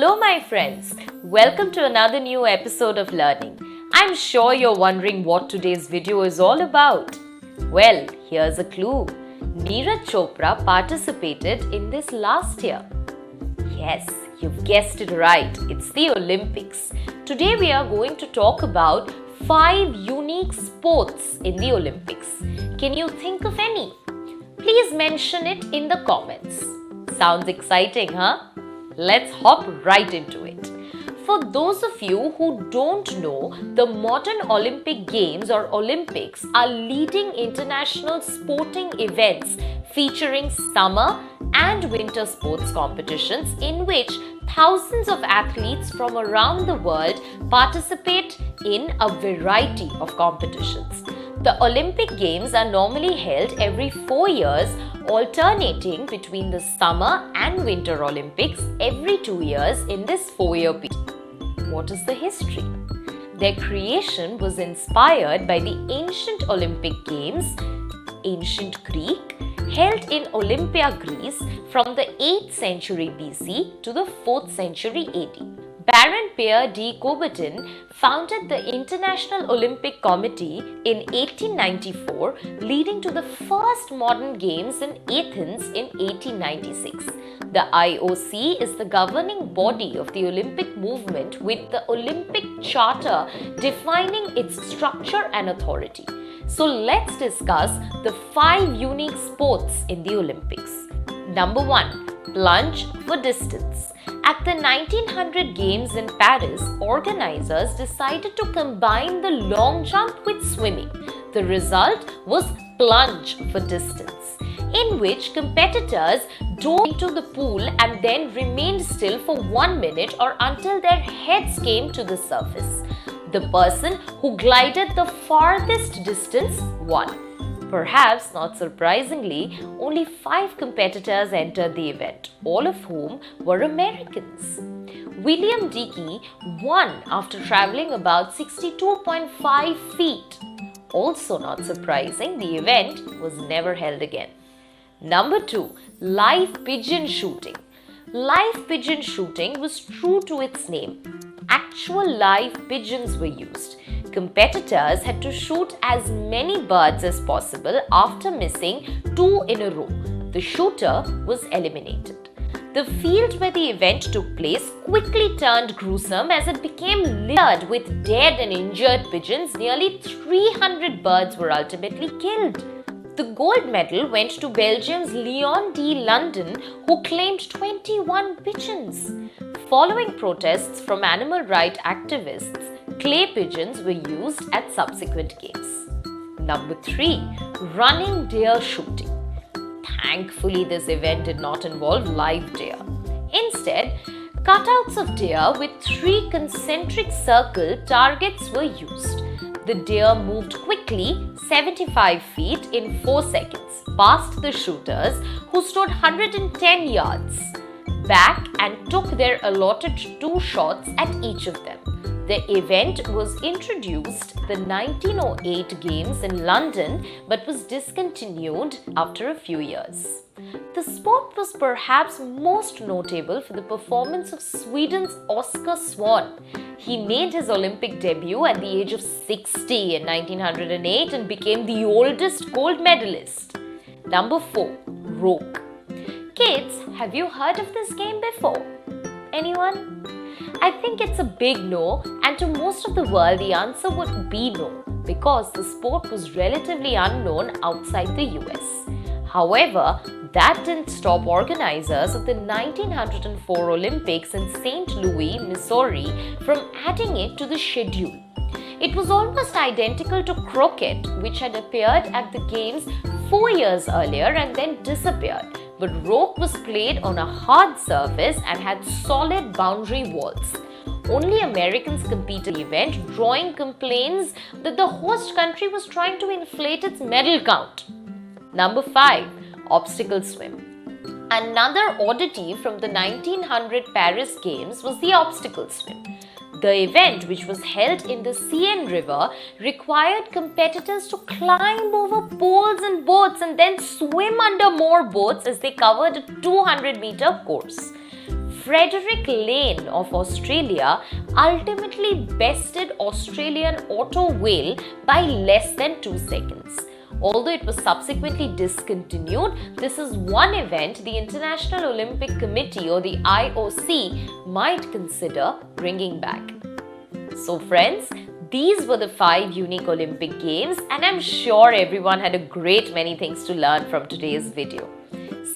Hello my friends, welcome to another new episode of Learning. I'm sure you're wondering what today's video is all about. Well, here's a clue. Neeraj Chopra participated in this last year. Yes, you've guessed it right, it's the Olympics. Today we are going to talk about 5 unique sports in the Olympics. Can you think of any? Please mention it in the comments. Sounds exciting, huh? Let's hop right into it. For those of you who don't know, the modern Olympic Games or Olympics are leading international sporting events featuring summer and winter sports competitions in which thousands of athletes from around the world participate in a variety of competitions. The Olympic Games are normally held every 4 years, alternating between the Summer and Winter Olympics every 2 years in this 4-year period. What is the history? Their creation was inspired by the ancient Olympic Games, ancient Greek, held in Olympia, Greece from the 8th century BC to the 4th century AD. Baron Pierre de Coubertin founded the International Olympic Committee in 1894, leading to the first modern games in Athens in 1896. The IOC is the governing body of the Olympic movement, with the Olympic Charter defining its structure and authority. So let's discuss the 5 unique sports in the Olympics. Number 1. Plunge for distance. At the 1900 Games in Paris, organizers decided to combine the long jump with swimming. The result was plunge for distance, in which competitors dove into the pool and then remained still for 1 minute or until their heads came to the surface. The person who glided the farthest distance won. Perhaps not surprisingly, only 5 competitors entered the event, all of whom were Americans. William Dickey won after traveling about 62.5 feet. Also not surprising, the event was never held again. Number 2. Live pigeon shooting. Live pigeon shooting was true to its name. Actual live pigeons were used. Competitors had to shoot as many birds as possible after missing 2 in a row. The shooter was eliminated. The field where the event took place quickly turned gruesome as it became littered with dead and injured pigeons. Nearly 300 birds were ultimately killed. The gold medal went to Belgium's Leon D. London, who claimed 21 pigeons. Following protests from animal rights activists, clay pigeons were used at subsequent games. Number 3. Running deer shooting. Thankfully, this event did not involve live deer. Instead, cutouts of deer with 3 concentric circle targets were used. The deer moved quickly, 75 feet in 4 seconds, past the shooters, who stood 110 yards back and took their allotted 2 shots at each of them. The event was introduced the 1908 Games in London but was discontinued after a few years. The sport was perhaps most notable for the performance of Sweden's Oscar Swan. He made his Olympic debut at the age of 60 in 1908 and became the oldest gold medalist. Number 4. Rook. Kids, have you heard of this game before? Anyone? I think it's a big no, and to most of the world the answer would be no, because the sport was relatively unknown outside the US. However, that didn't stop organizers of the 1904 Olympics in St. Louis, Missouri from adding it to the schedule. It was almost identical to croquet, which had appeared at the Games 4 years earlier and then disappeared. But rook was played on a hard surface and had solid boundary walls. Only Americans competed in the event, drawing complaints that the host country was trying to inflate its medal count. Number 5. Obstacle swim. Another oddity from the 1900 Paris Games was the obstacle swim. The event, which was held in the Seine River, required competitors to climb over poles and boats and then swim under more boats as they covered a 200-meter course. Frederick Lane of Australia ultimately bested Australian Otto Whale by less than 2 seconds. Although it was subsequently discontinued, this is one event the International Olympic Committee or the IOC might consider bringing back. So friends, these were the 5 unique Olympic Games, and I'm sure everyone had a great many things to learn from today's video.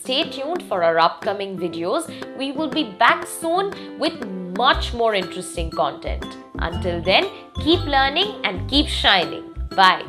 Stay tuned for our upcoming videos. We will be back soon with much more interesting content. Until then, keep learning and keep shining. Bye.